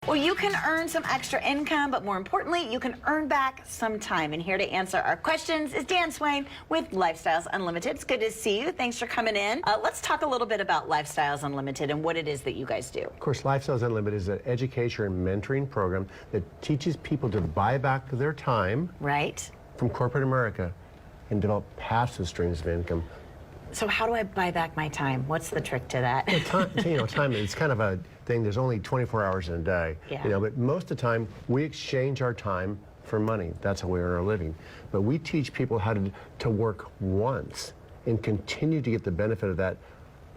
Well, you can earn some extra income, but more importantly, you can earn back some time. And here to answer our questions is Dan Swain with Lifestyles Unlimited. It's good to see you. Thanks for coming in. Let's talk a little bit about Lifestyles Unlimited and what it is that you guys do. Of course, Lifestyles Unlimited is an education and mentoring program that teaches people to buy back their time Right. from corporate America and develop passive streams of income. So how do I buy back my time? What's the trick to that? Time is kind of a thing. There's only 24 hours in a day. Yeah. But most of the time we exchange our time for money. That's how we earn our living. But we teach people how to work once and continue to get the benefit of that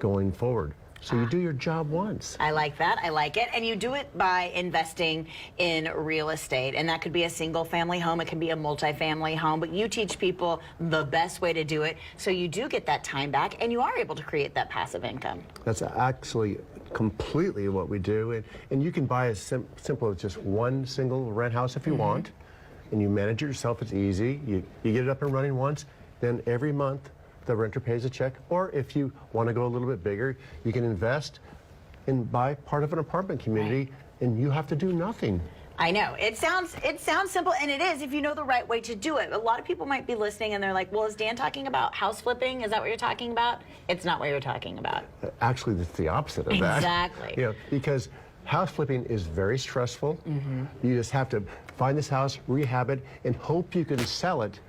going forward. So you do your job once. I like that. I like it. And you do it by investing in real estate. And that could be a single family home. It can be a multifamily home. But you teach people the best way to do it. So you do get that time back and you are able to create that passive income. That's actually completely what we do. And you can buy as simple as just one single rent house if you want. And you manage it yourself. It's easy. You get it up and running once. Then every month, the renter pays a check, or if you want to go a little bit bigger, you can invest and buy part of an apartment community, and you have to do nothing. I know. It sounds simple, and it is if you know the right way to do it. A lot of people might be listening, and they're like, well, is Dan talking about house flipping? Is that what you're talking about? It's not what you're talking about. Actually, it's the opposite of that. Exactly. Because house flipping is very stressful. You just have to find this house, rehab it, and hope you can sell it.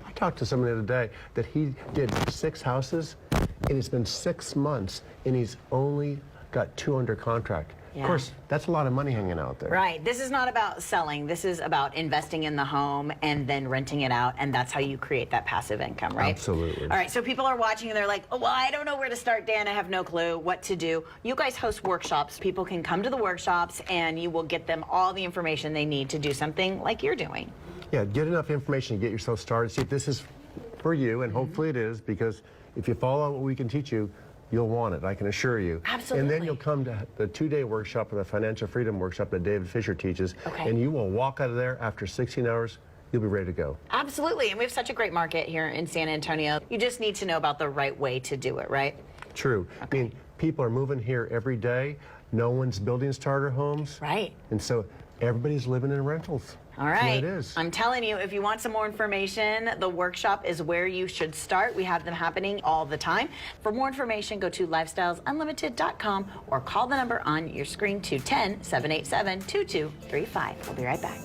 I talked to someone the other day that he did 6 houses, and it's been 6 months, and he's only got 2 under contract. Yeah. Of course, that's a lot of money hanging out there. Right. This is not about selling. This is about investing in the home and then renting it out, and that's how you create that passive income, right? Absolutely. All right, so people are watching and they're like, oh, well, I don't know where to start, Dan. I have no clue what to do. You guys host workshops. People can come to the workshops, and you will get them all the information they need to do something like you're doing. Yeah, get enough information to get yourself started. See if this is for you, and hopefully it is, because if you follow what we can teach you, you'll want it, I can assure you. Absolutely. And then you'll come to the 2-day workshop or the Financial Freedom Workshop that David Fisher teaches, Okay. and you will walk out of there after 16 hours, you'll be ready to go. Absolutely, and we have such a great market here in San Antonio. You just need to know about the right way to do it, right? True. Okay. I mean, people are moving here every day. No one's building starter homes. Right. And so everybody's living in rentals. All That's the way right. it is. I'm telling you, if you want some more information, the workshop is where you should start. We have them happening all the time. For more information, go to lifestylesunlimited.com or call the number on your screen, 210-787-2235. We'll be right back.